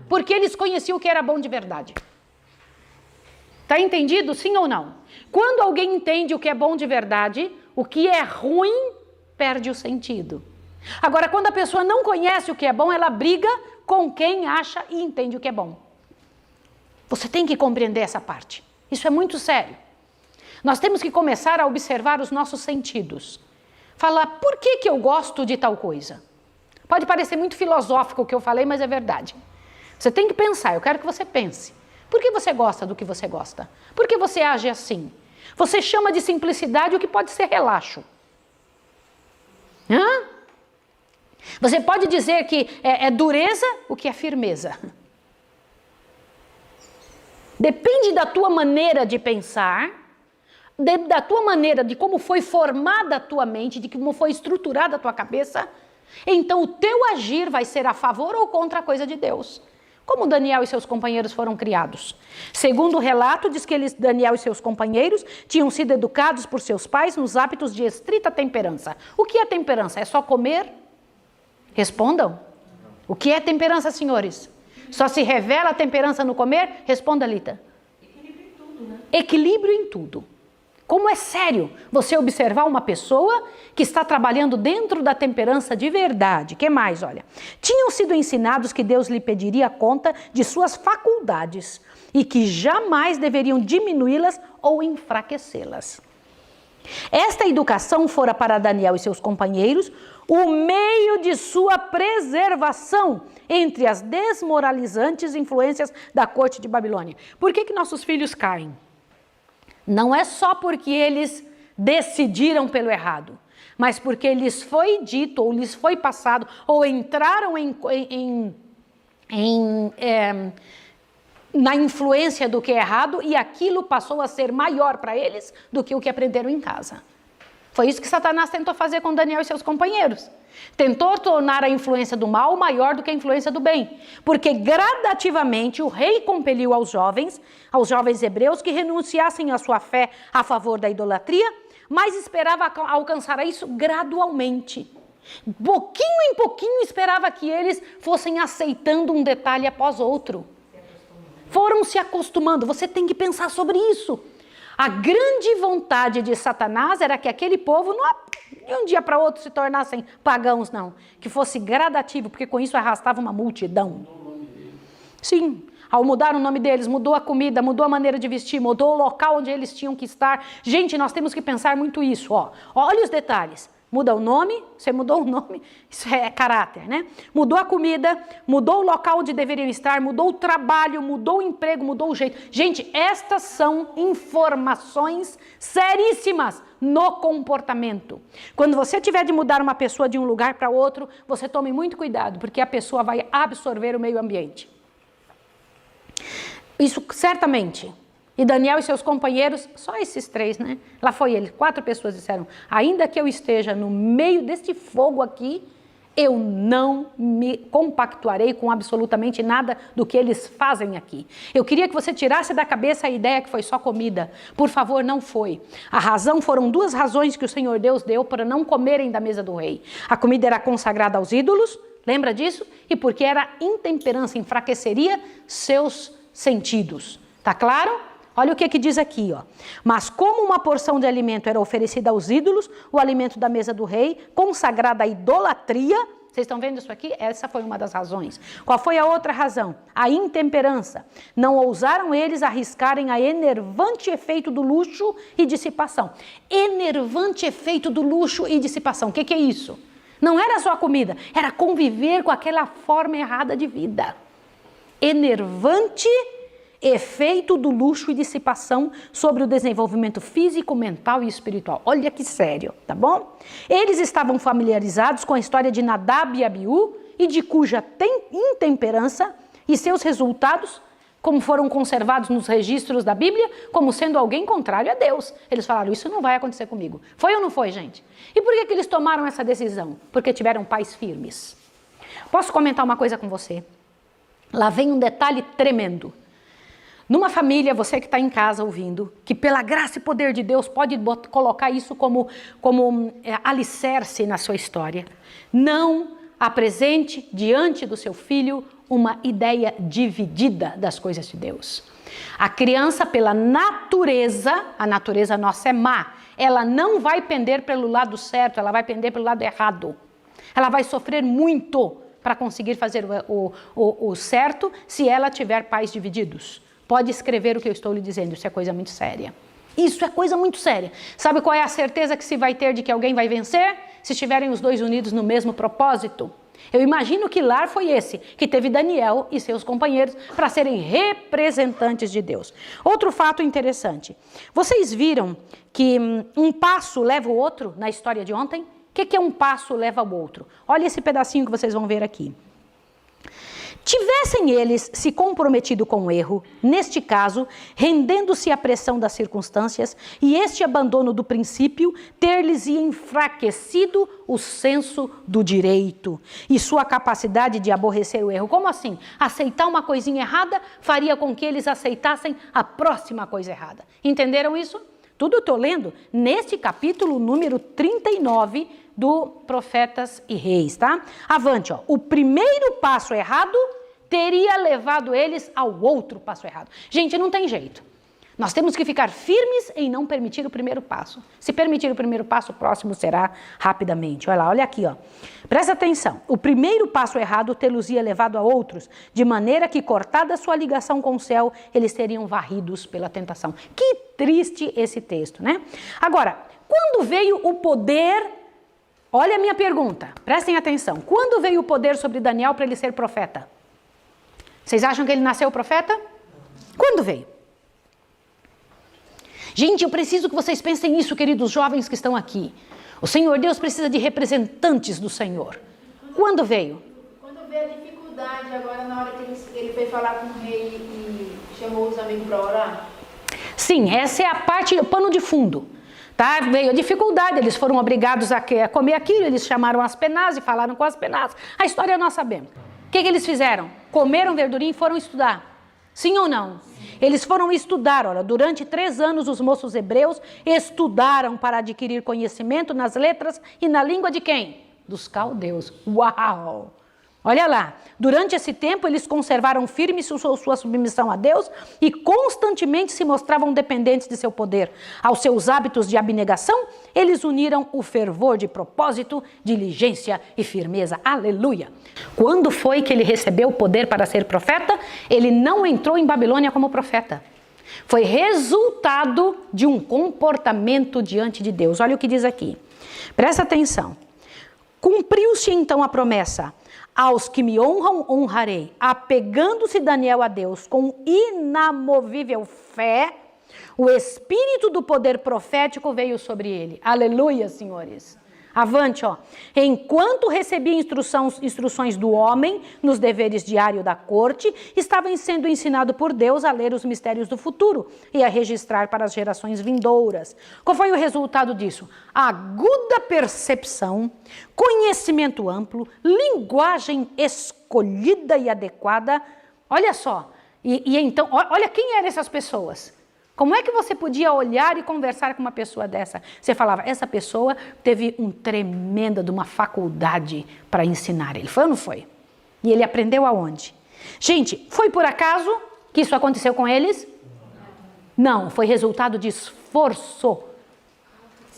Porque eles conheciam o que era bom de verdade. Está entendido, sim ou não? Quando alguém entende o que é bom de verdade, o que é ruim perde o sentido. Agora, quando a pessoa não conhece o que é bom, ela briga com quem acha e entende o que é bom. Você tem que compreender essa parte. Isso é muito sério. Nós temos que começar a observar os nossos sentidos. Falar, por que eu gosto de tal coisa? Pode parecer muito filosófico o que eu falei, mas é verdade. Você tem que pensar, eu quero que você pense. Por que você gosta do que você gosta? Por que você age assim? Você chama de simplicidade o que pode ser relaxo. Hã? Você pode dizer que é dureza o que é firmeza. Depende da tua maneira de pensar, da tua maneira, de como foi formada a tua mente, de como foi estruturada a tua cabeça, então o teu agir vai ser a favor ou contra a coisa de Deus. Como Daniel e seus companheiros foram criados? Segundo o relato, diz que Daniel e seus companheiros tinham sido educados por seus pais nos hábitos de estrita temperança. O que é temperança? É só comer? Respondam. O que é temperança, senhores? Só se revela a temperança no comer? Responda, Lita. Equilíbrio em tudo, né? Equilíbrio em tudo. Como é sério você observar uma pessoa que está trabalhando dentro da temperança de verdade. Que mais, olha? Tinham sido ensinados que Deus lhe pediria conta de suas faculdades e que jamais deveriam diminuí-las ou enfraquecê-las. Esta educação fora para Daniel e seus companheiros o meio de sua preservação entre as desmoralizantes influências da corte de Babilônia. Por que nossos filhos caem? Não é só porque eles decidiram pelo errado, mas porque lhes foi dito, ou lhes foi passado, ou entraram na influência do que é errado e aquilo passou a ser maior para eles do que o que aprenderam em casa. Foi isso que Satanás tentou fazer com Daniel e seus companheiros. Tentou tornar a influência do mal maior do que a influência do bem. Porque gradativamente o rei compeliu aos jovens hebreus, que renunciassem à sua fé a favor da idolatria, mas esperava alcançar isso gradualmente. Pouquinho em pouquinho esperava que eles fossem aceitando um detalhe após outro. Foram se acostumando. Você tem que pensar sobre isso. A grande vontade de Satanás era que aquele povo não de um dia para outro se tornassem pagãos, não. Que fosse gradativo, porque com isso arrastava uma multidão. Sim, ao mudar o nome deles, mudou a comida, mudou a maneira de vestir, mudou o local onde eles tinham que estar. Gente, nós temos que pensar muito isso. Olha os detalhes. Muda o nome, você mudou o nome, isso é caráter, né? Mudou a comida, mudou o local onde deveriam estar, mudou o trabalho, mudou o emprego, mudou o jeito. Gente, estas são informações seríssimas no comportamento. Quando você tiver de mudar uma pessoa de um lugar para outro, você tome muito cuidado, porque a pessoa vai absorver o meio ambiente. Isso certamente. E Daniel e seus companheiros, só esses 3, né? Lá foi ele, 4 pessoas disseram, ainda que eu esteja no meio deste fogo aqui, eu não me compactuarei com absolutamente nada do que eles fazem aqui. Eu queria que você tirasse da cabeça a ideia que foi só comida. Por favor, não foi. Foram 2 razões que o Senhor Deus deu para não comerem da mesa do rei. A comida era consagrada aos ídolos, lembra disso? E porque era intemperança, enfraqueceria seus sentidos. Tá claro? Olha o que diz aqui, Mas como uma porção de alimento era oferecida aos ídolos, o alimento da mesa do rei, consagrada à idolatria, vocês estão vendo isso aqui? Essa foi uma das razões. Qual foi a outra razão? A intemperança. Não ousaram eles arriscarem a enervante efeito do luxo e dissipação. Enervante efeito do luxo e dissipação. O que é isso? Não era só a comida, era conviver com aquela forma errada de vida. Enervante efeito do luxo e dissipação sobre o desenvolvimento físico, mental e espiritual. Olha que sério, tá bom? Eles estavam familiarizados com a história de Nadab e Abiú e de cuja intemperança e seus resultados, como foram conservados nos registros da Bíblia, como sendo alguém contrário a Deus. Eles falaram, isso não vai acontecer comigo. Foi ou não foi, gente? E por que eles tomaram essa decisão? Porque tiveram pais firmes. Posso comentar uma coisa com você? Lá vem um detalhe tremendo. Numa família, você que está em casa ouvindo, que pela graça e poder de Deus pode colocar isso como alicerce na sua história. Não apresente diante do seu filho uma ideia dividida das coisas de Deus. A criança, pela natureza, a natureza nossa é má, ela não vai pender pelo lado certo, ela vai pender pelo lado errado. Ela vai sofrer muito para conseguir fazer o certo se ela tiver pais divididos. Pode escrever o que eu estou lhe dizendo, isso é coisa muito séria. Isso é coisa muito séria. Sabe qual é a certeza que se vai ter de que alguém vai vencer? Se estiverem os 2 unidos no mesmo propósito. Eu imagino que lar foi esse, que teve Daniel e seus companheiros para serem representantes de Deus. Outro fato interessante. Vocês viram que um passo leva o outro na história de ontem? O que é um passo leva ao outro? Olha esse pedacinho que vocês vão ver aqui. Tivessem eles se comprometido com o erro, neste caso, rendendo-se à pressão das circunstâncias, e este abandono do princípio ter-lhes enfraquecido o senso do direito e sua capacidade de aborrecer o erro. Como assim? Aceitar uma coisinha errada faria com que eles aceitassem a próxima coisa errada. Entenderam isso? Tudo eu estou lendo neste capítulo número 39 do Profetas e Reis, tá? Avante, O primeiro passo errado teria levado eles ao outro passo errado. Gente, não tem jeito. Nós temos que ficar firmes em não permitir o primeiro passo. Se permitir o primeiro passo, o próximo será rapidamente. Olha aqui, Presta atenção. O primeiro passo errado tê-los-ia levado a outros, de maneira que, cortada sua ligação com o céu, eles seriam varridos pela tentação. Que triste esse texto, né? Agora, quando veio o poder... Olha a minha pergunta, prestem atenção. Quando veio o poder sobre Daniel para ele ser profeta? Vocês acham que ele nasceu profeta? Quando veio? Gente, eu preciso que vocês pensem nisso, queridos jovens que estão aqui. O Senhor Deus precisa de representantes do Senhor. Quando veio? Quando veio a dificuldade, agora na hora que ele foi falar com o rei e chamou os amigos para orar. Sim, essa é a parte, o pano de fundo. Tá? Veio a dificuldade, eles foram obrigados a comer aquilo, eles chamaram Aspenaz e falaram com Aspenaz. A história nós sabemos. O que eles fizeram? Comeram verdurinha e foram estudar. Sim ou não? Eles foram estudar, olha, durante 3 anos os moços hebreus estudaram para adquirir conhecimento nas letras e na língua de quem? Dos caldeus. Uau! Olha lá, durante esse tempo eles conservaram firme sua submissão a Deus e constantemente se mostravam dependentes de seu poder. Aos seus hábitos de abnegação, eles uniram o fervor de propósito, diligência e firmeza. Aleluia! Quando foi que ele recebeu o poder para ser profeta? Ele não entrou em Babilônia como profeta. Foi resultado de um comportamento diante de Deus. Olha o que diz aqui. Presta atenção. Cumpriu-se então a promessa: aos que me honram, honrarei. Apegando-se Daniel a Deus com inamovível fé, o espírito do poder profético veio sobre ele. Aleluia, senhores. Avante, ó. Enquanto recebia instruções do homem nos deveres diários da corte, estava sendo ensinado por Deus a ler os mistérios do futuro e a registrar para as gerações vindouras. Qual foi o resultado disso? Aguda percepção, conhecimento amplo, linguagem escolhida e adequada. Olha só. E então, olha quem eram essas pessoas. Como é que você podia olhar e conversar com uma pessoa dessa? Você falava, essa pessoa teve de uma faculdade para ensinar. Ele foi ou não foi? E ele aprendeu aonde? Gente, foi por acaso que isso aconteceu com eles? Não, foi resultado de esforço.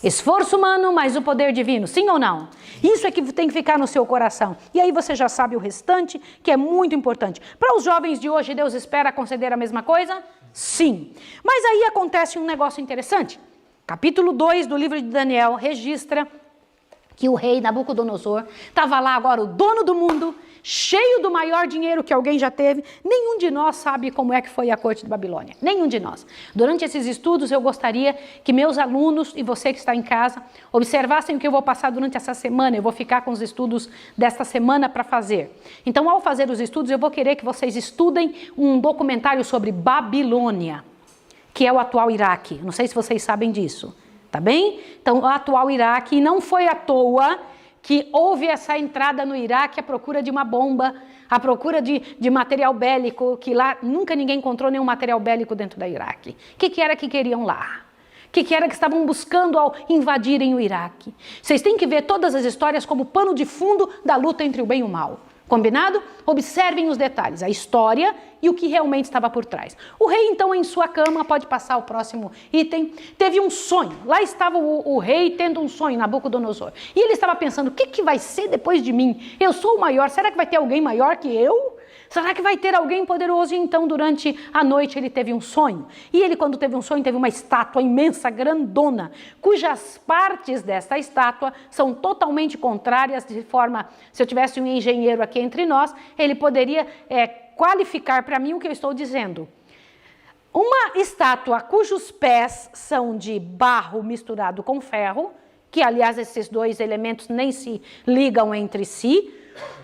Esforço humano, mas o poder divino, sim ou não? Isso é que tem que ficar no seu coração. E aí você já sabe o restante, que é muito importante. Para os jovens de hoje, Deus espera conceder a mesma coisa? Sim. Mas aí acontece um negócio interessante. Capítulo 2 do livro de Daniel registra que o rei Nabucodonosor estava lá agora, o dono do mundo, cheio do maior dinheiro que alguém já teve. Nenhum de nós sabe como é que foi a corte de Babilônia. Nenhum de nós. Durante esses estudos, eu gostaria que meus alunos e você que está em casa observassem o que eu vou passar durante essa semana. Eu vou ficar com os estudos desta semana para fazer. Então, ao fazer os estudos, eu vou querer que vocês estudem um documentário sobre Babilônia, que é o atual Iraque. Não sei se vocês sabem disso. Tá bem? Então, o atual Iraque, não foi à toa que houve essa entrada no Iraque à procura de uma bomba, à procura de material bélico, que lá nunca ninguém encontrou nenhum material bélico dentro do Iraque. O que era que queriam lá? O que era que estavam buscando ao invadirem o Iraque? Vocês têm que ver todas as histórias como pano de fundo da luta entre o bem e o mal. Combinado? Observem os detalhes, a história e o que realmente estava por trás. O rei, então, em sua cama, pode passar o próximo item, teve um sonho. Lá estava o rei tendo um sonho, Nabucodonosor. E ele estava pensando, o que vai ser depois de mim? Eu sou o maior, será que vai ter alguém maior que eu? Será que vai ter alguém poderoso? E então, durante a noite, ele teve um sonho. E ele, quando teve um sonho, teve uma estátua imensa, grandona, cujas partes desta estátua são totalmente contrárias, de forma, se eu tivesse um engenheiro aqui entre nós, ele poderia qualificar para mim o que eu estou dizendo. Uma estátua cujos pés são de barro misturado com ferro, que, aliás, esses dois elementos nem se ligam entre si,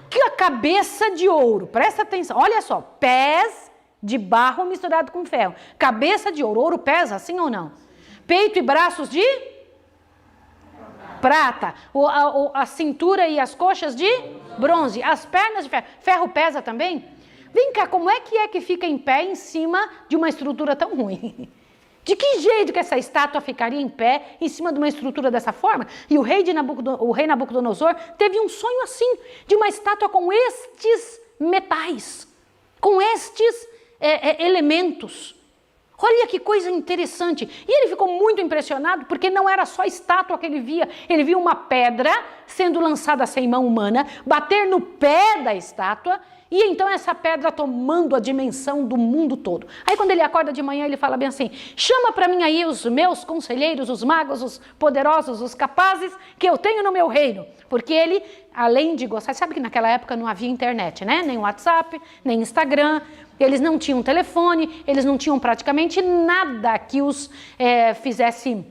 que a cabeça de ouro, presta atenção, olha só, pés de barro misturado com ferro, cabeça de ouro, ouro pesa, sim ou não? Peito e braços de prata, a cintura e as coxas de bronze, as pernas de ferro, ferro pesa também? Vem cá, como é que fica em pé em cima de uma estrutura tão ruim? De que jeito que essa estátua ficaria em pé em cima de uma estrutura dessa forma? E o rei Nabucodonosor teve um sonho assim, de uma estátua com estes metais, com estes elementos. Olha que coisa interessante. E ele ficou muito impressionado, porque não era só estátua que ele via uma pedra sendo lançada sem mão humana, bater no pé da estátua, e então essa pedra tomando a dimensão do mundo todo. Aí quando ele acorda de manhã, ele fala bem assim, chama para mim aí os meus conselheiros, os magos, os poderosos, os capazes que eu tenho no meu reino. Porque ele, além de gostar, sabe que naquela época não havia internet, né? Nem WhatsApp, nem Instagram, eles não tinham telefone, eles não tinham praticamente nada que os fizesse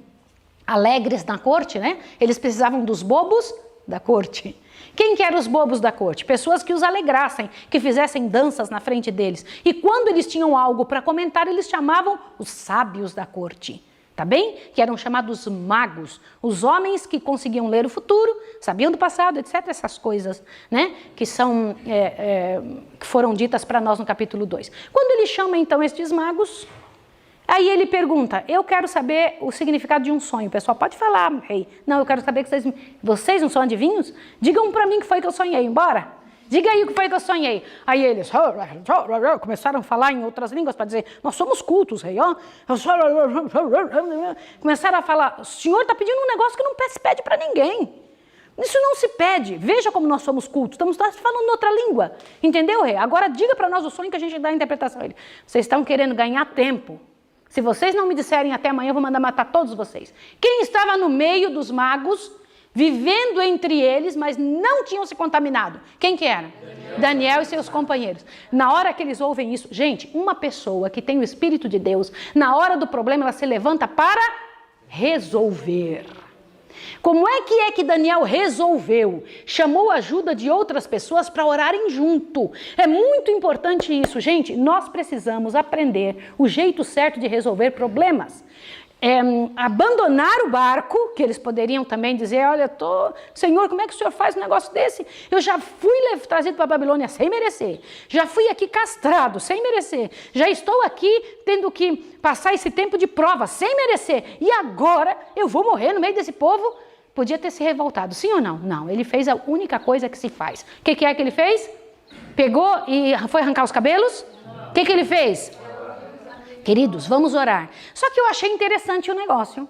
alegres na corte, né? Eles precisavam dos bobos da corte. Quem que eram os bobos da corte? Pessoas que os alegrassem, que fizessem danças na frente deles. E quando eles tinham algo para comentar, eles chamavam os sábios da corte. tá bem? Que eram chamados magos, os homens que conseguiam ler o futuro, sabiam do passado, etc. Essas coisas, né? Que foram ditas para nós no capítulo 2. Quando ele chama então estes magos, aí ele pergunta, eu quero saber o significado de um sonho. O pessoal pode falar, rei. Não, eu quero saber que vocês não são adivinhos? Digam para mim o que foi que eu sonhei, embora. Diga aí o que foi que eu sonhei. Aí eles começaram a falar em outras línguas para dizer, nós somos cultos, rei. Começaram a falar, o senhor está pedindo um negócio que não se pede para ninguém. Isso não se pede. Veja como nós somos cultos. Estamos falando outra língua. Entendeu, rei? Agora diga para nós o sonho que a gente dá a interpretação. Vocês estão querendo ganhar tempo. Se vocês não me disserem até amanhã, eu vou mandar matar todos vocês. Quem estava no meio dos magos, vivendo entre eles, mas não tinham se contaminado? Quem que era? Daniel e seus companheiros. Na hora que eles ouvem isso, gente, uma pessoa que tem o Espírito de Deus, na hora do problema, ela se levanta para resolver. Como é que Daniel resolveu? Chamou a ajuda de outras pessoas para orarem junto. É muito importante isso, gente. Nós precisamos aprender o jeito certo de resolver problemas. Abandonar o barco, que eles poderiam também dizer, olha, Senhor, como é que o Senhor faz um negócio desse? Eu já fui trazido para a Babilônia sem merecer, já fui aqui castrado sem merecer, já estou aqui tendo que passar esse tempo de prova sem merecer, e agora eu vou morrer no meio desse povo? Podia ter se revoltado, sim ou não? Não, ele fez a única coisa que se faz. O que é que ele fez? Pegou e foi arrancar os cabelos? O que ele fez? Queridos, vamos orar. Só que eu achei interessante o negócio.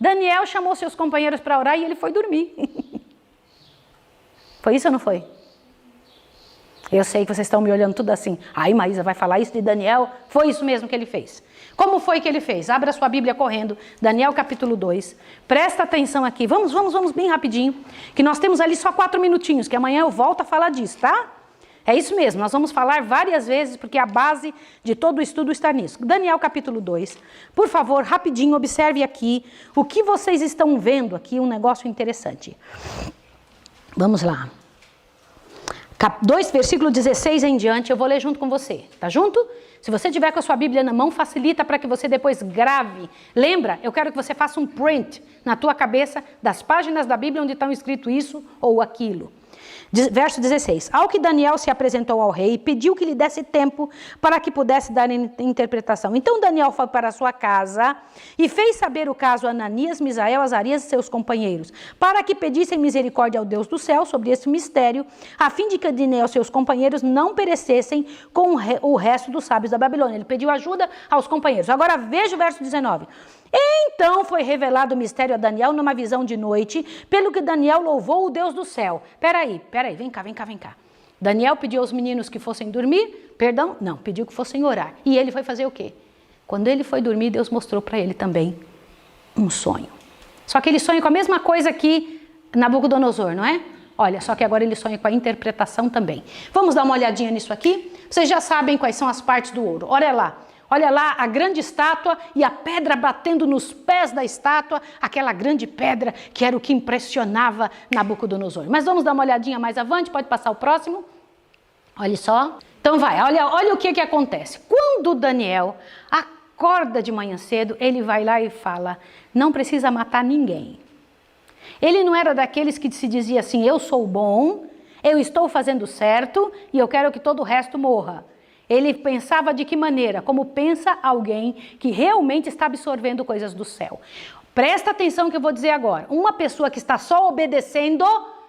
Daniel chamou seus companheiros para orar e ele foi dormir. Foi isso ou não foi? Eu sei que vocês estão me olhando tudo assim. Ai, Maísa, vai falar isso de Daniel? Foi isso mesmo que ele fez. Como foi que ele fez? Abra sua Bíblia correndo. Daniel capítulo 2. Presta atenção aqui. Vamos bem rapidinho. Que nós temos ali só 4 minutinhos, que amanhã eu volto a falar disso, tá? É isso mesmo, nós vamos falar várias vezes, porque a base de todo o estudo está nisso. Daniel capítulo 2, por favor, rapidinho, observe aqui o que vocês estão vendo aqui, um negócio interessante. Vamos lá. 2, versículo 16 em diante, eu vou ler junto com você, tá junto? Se você tiver com a sua Bíblia na mão, facilita para que você depois grave. Lembra, eu quero que você faça um print na tua cabeça das páginas da Bíblia onde estão escrito isso ou aquilo. Verso 16. Ao que Daniel se apresentou ao rei, pediu que lhe desse tempo para que pudesse dar interpretação. Então Daniel foi para a sua casa e fez saber o caso a Ananias, Misael, Azarias e seus companheiros, para que pedissem misericórdia ao Deus do céu sobre esse mistério, a fim de que Daniel e seus companheiros não perecessem com o resto dos sábios da Babilônia. Ele pediu ajuda aos companheiros. Agora veja o verso 19. Então foi revelado o mistério a Daniel numa visão de noite, pelo que Daniel louvou o Deus do céu. Peraí, vem cá. Daniel pediu aos meninos que fossem dormir, pediu que fossem orar. E ele foi fazer o quê? Quando ele foi dormir, Deus mostrou para ele também um sonho. Só que ele sonha com a mesma coisa que Nabucodonosor, não é? Olha, só que agora ele sonha com a interpretação também. Vamos dar uma olhadinha nisso aqui? Vocês já sabem quais são as partes do ouro. Olha lá a grande estátua e a pedra batendo nos pés da estátua, aquela grande pedra que era o que impressionava Nabucodonosor. Mas vamos dar uma olhadinha mais avante, pode passar o próximo. Olha só. Então olha o que acontece. Quando Daniel acorda de manhã cedo, ele vai lá e fala, não precisa matar ninguém. Ele não era daqueles que se dizia assim, eu sou bom, eu estou fazendo certo e eu quero que todo o resto morra. Ele pensava de que maneira? Como pensa alguém que realmente está absorvendo coisas do céu. Presta atenção no que eu vou dizer agora. Uma pessoa que está só obedecendo,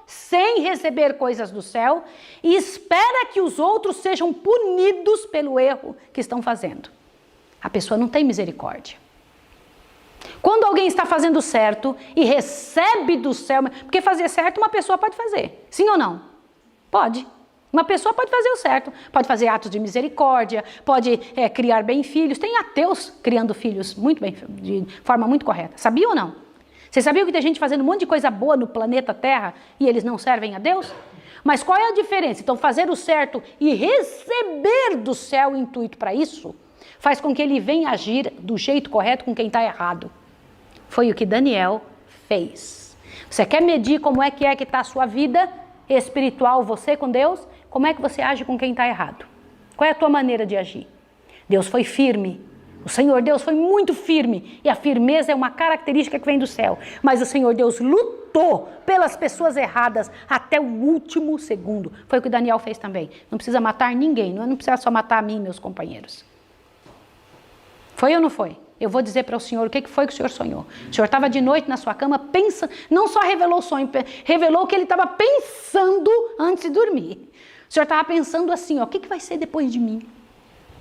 sem receber coisas do céu, e espera que os outros sejam punidos pelo erro que estão fazendo. A pessoa não tem misericórdia. Quando alguém está fazendo certo e recebe do céu, porque fazer certo uma pessoa pode fazer, sim ou não? Pode. Uma pessoa pode fazer o certo, pode fazer atos de misericórdia, pode criar bem filhos. Tem ateus criando filhos muito bem, de forma muito correta. Sabia ou não? Você sabia que tem gente fazendo um monte de coisa boa no planeta Terra e eles não servem a Deus? Mas qual é a diferença? Então fazer o certo e receber do céu o intuito para isso, faz com que ele venha agir do jeito correto com quem está errado. Foi o que Daniel fez. Você quer medir como é que está a sua vida espiritual, você com Deus? Como é que você age com quem está errado? Qual é a tua maneira de agir? Deus foi firme O Senhor Deus foi muito firme, e a firmeza é uma característica que vem do céu. Mas o Senhor Deus lutou pelas pessoas erradas até o último segundo. Foi o que Daniel fez também. Não precisa matar ninguém, não precisa só matar a mim, meus companheiros. Foi ou não foi? Eu vou dizer para o senhor o que foi que o senhor sonhou. O senhor estava de noite na sua cama, pensando, não só revelou o sonho, revelou o que ele estava pensando antes de dormir. O senhor estava pensando assim, ó, o que vai ser depois de mim?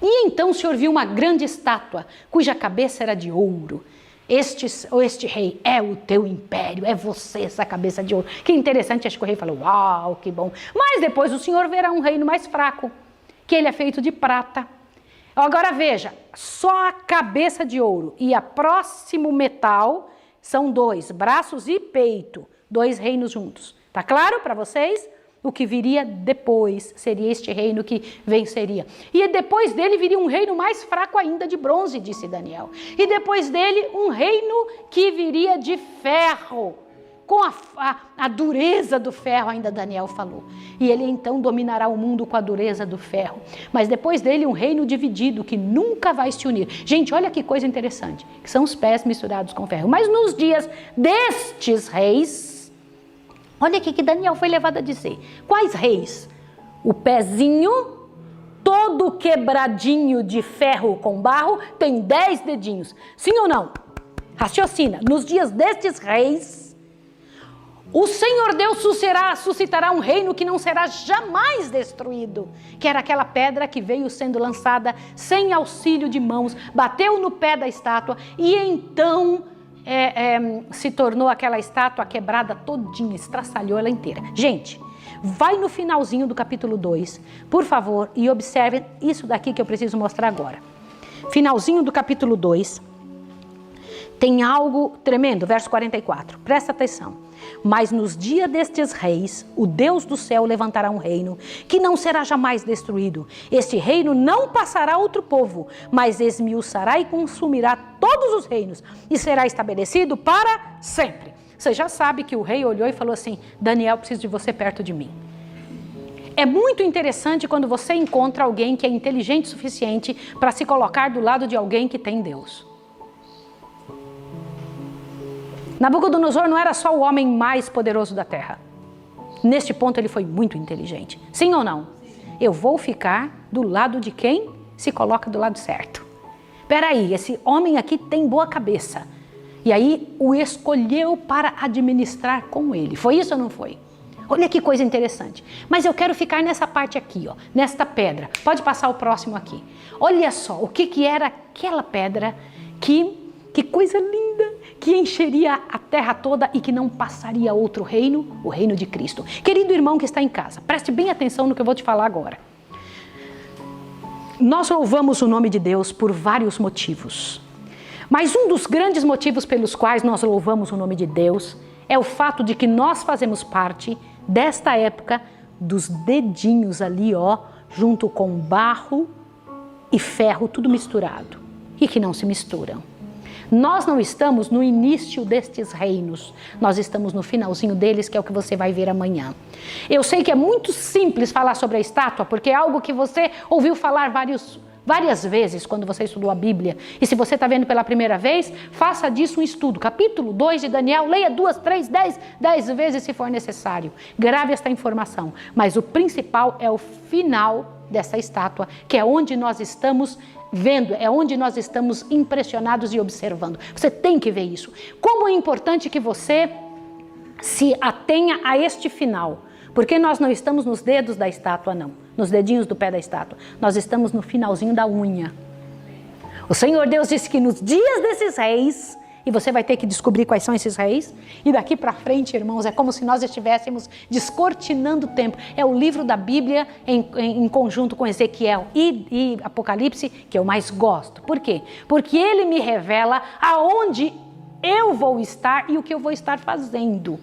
E então o senhor viu uma grande estátua, cuja cabeça era de ouro. Este rei é o teu império, é você essa cabeça de ouro. Que interessante, acho que o rei falou, uau, que bom. Mas depois o senhor verá um reino mais fraco, que ele é feito de prata. Agora veja, só a cabeça de ouro e a próximo metal são 2, braços e peito, 2 reinos juntos. Tá claro para vocês? O que viria depois seria este reino que venceria. E depois dele viria um reino mais fraco ainda, de bronze, disse Daniel. E depois dele um reino que viria de ferro, com a dureza do ferro, ainda Daniel falou. E ele então dominará o mundo com a dureza do ferro. Mas depois dele um reino dividido, que nunca vai se unir. Gente, olha que coisa interessante, que são os pés misturados com ferro. Mas nos dias destes reis, olha aqui que Daniel foi levado a dizer. Quais reis? O pezinho, todo quebradinho de ferro com barro, tem 10 dedinhos. Sim ou não? Raciocina. Nos dias destes reis, o Senhor Deus suscitará um reino que não será jamais destruído, que era aquela pedra que veio sendo lançada sem auxílio de mãos, bateu no pé da estátua e então se tornou aquela estátua quebrada todinha, estraçalhou ela inteira. Gente, vai no finalzinho do capítulo 2, por favor, e observe isso daqui que eu preciso mostrar agora. Finalzinho do capítulo 2, tem algo tremendo, verso 44, presta atenção. Mas nos dias destes reis, o Deus do céu levantará um reino que não será jamais destruído. Este reino não passará a outro povo, mas esmiuçará e consumirá todos os reinos e será estabelecido para sempre. Você já sabe que o rei olhou e falou assim, Daniel, preciso de você perto de mim. É muito interessante quando você encontra alguém que é inteligente o suficiente para se colocar do lado de alguém que tem Deus. Nabucodonosor não era só o homem mais poderoso da terra. Neste ponto ele foi muito inteligente. Sim ou não? Eu vou ficar do lado de quem se coloca do lado certo. Peraí, esse homem aqui tem boa cabeça. E aí o escolheu para administrar com ele. Foi isso ou não foi? Olha que coisa interessante. Mas eu quero ficar nessa parte aqui, ó, nesta pedra. Pode passar o próximo aqui. Olha só, o que era aquela pedra que coisa linda, que encheria a terra toda e que não passaria outro reino, o reino de Cristo. Querido irmão que está em casa, preste bem atenção no que eu vou te falar agora. Nós louvamos o nome de Deus por vários motivos. Mas um dos grandes motivos pelos quais nós louvamos o nome de Deus é o fato de que nós fazemos parte desta época dos dedinhos ali, ó, junto com barro e ferro, tudo misturado, e que não se misturam. Nós não estamos no início destes reinos, nós estamos no finalzinho deles, que é o que você vai ver amanhã. Eu sei que é muito simples falar sobre a estátua, porque é algo que você ouviu falar várias vezes quando você estudou a Bíblia. E se você está vendo pela primeira vez, faça disso um estudo. Capítulo 2 de Daniel, leia 2, 3, 10 vezes se for necessário. Grave esta informação. Mas o principal é o final dessa estátua, que é onde nós estamos vendo, é onde nós estamos impressionados e observando. Você tem que ver isso. Como é importante que você se atenha a este final, porque nós não estamos nos dedos da estátua, não, nos dedinhos do pé da estátua, nós estamos no finalzinho da unha. O Senhor Deus disse que nos dias desses reis, e você vai ter que descobrir quais são esses reis, e daqui para frente, irmãos, é como se nós estivéssemos descortinando o tempo. É o livro da Bíblia em conjunto com Ezequiel e Apocalipse que eu mais gosto. Por quê? Porque ele me revela aonde eu vou estar e o que eu vou estar fazendo.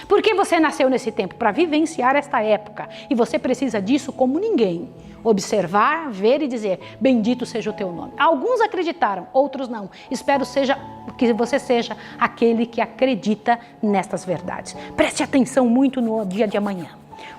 Porque você nasceu nesse tempo para vivenciar esta época, e você precisa disso como ninguém. Observar, ver e dizer, bendito seja o teu nome. Alguns acreditaram, outros não. Espero que você seja aquele que acredita nestas verdades. Preste atenção muito no dia de amanhã.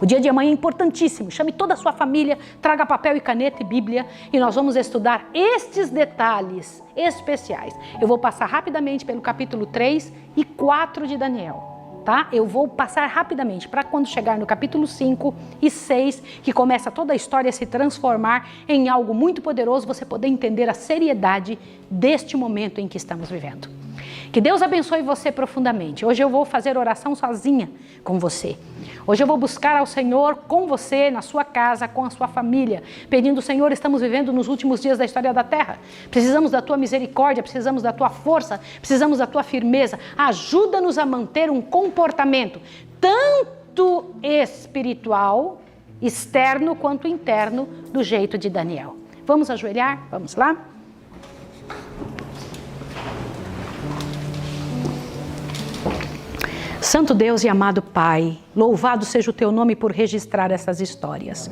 O dia de amanhã é importantíssimo. Chame toda a sua família, traga papel e caneta e Bíblia e nós vamos estudar estes detalhes especiais. Eu vou passar rapidamente pelo capítulo 3 e 4 de Daniel. Tá? Eu vou passar rapidamente para quando chegar no capítulo 5 e 6, que começa toda a história a se transformar em algo muito poderoso, você poder entender a seriedade deste momento em que estamos vivendo. Que Deus abençoe você profundamente. Hoje eu vou fazer oração sozinha com você. Hoje eu vou buscar ao Senhor com você, na sua casa, com a sua família, pedindo, Senhor, estamos vivendo nos últimos dias da história da terra. Precisamos da tua misericórdia, precisamos da tua força, precisamos da tua firmeza. Ajuda-nos a manter um comportamento tanto espiritual, externo, quanto interno, do jeito de Daniel. Vamos ajoelhar? Vamos lá? Santo Deus e amado Pai, louvado seja o teu nome por registrar essas histórias.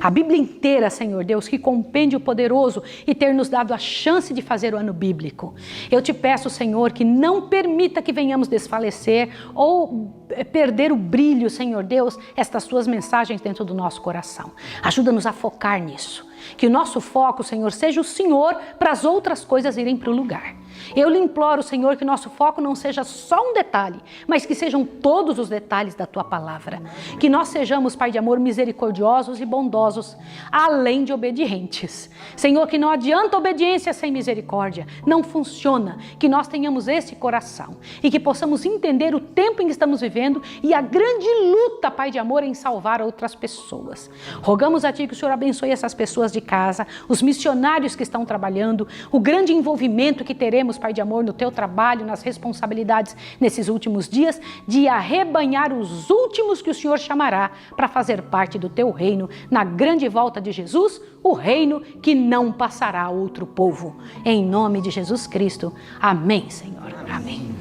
A Bíblia inteira, Senhor Deus, que compêndio poderoso e ter nos dado a chance de fazer o ano bíblico. Eu te peço, Senhor, que não permita que venhamos desfalecer ou perder o brilho, Senhor Deus, estas tuas mensagens dentro do nosso coração. Ajuda-nos a focar nisso. Que o nosso foco, Senhor, seja o Senhor para as outras coisas irem para o lugar. Eu lhe imploro, Senhor, que nosso foco não seja só um detalhe, mas que sejam todos os detalhes da Tua palavra. Que nós sejamos, Pai de amor, misericordiosos e bondosos, além de obedientes. Senhor, que não adianta obediência sem misericórdia, não funciona. Que nós tenhamos esse coração e que possamos entender o tempo em que estamos vivendo e a grande luta, Pai de amor, em salvar outras pessoas. Rogamos a Ti que o Senhor abençoe essas pessoas de casa, os missionários que estão trabalhando, o grande envolvimento que teremos, Pai de amor, no Teu trabalho, nas responsabilidades nesses últimos dias, de arrebanhar os últimos que o Senhor chamará para fazer parte do Teu reino, na grande volta de Jesus, o reino que não passará a outro povo. Em nome de Jesus Cristo. Amém, Senhor. Amém.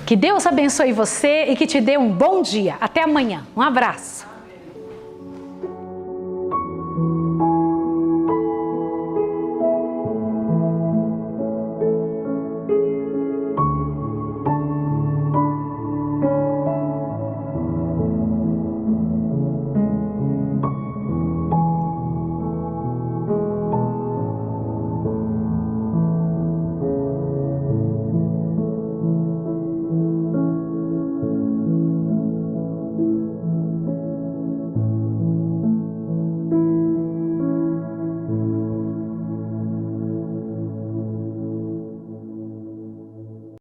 Que Deus abençoe você e que te dê um bom dia. Até amanhã. Um abraço.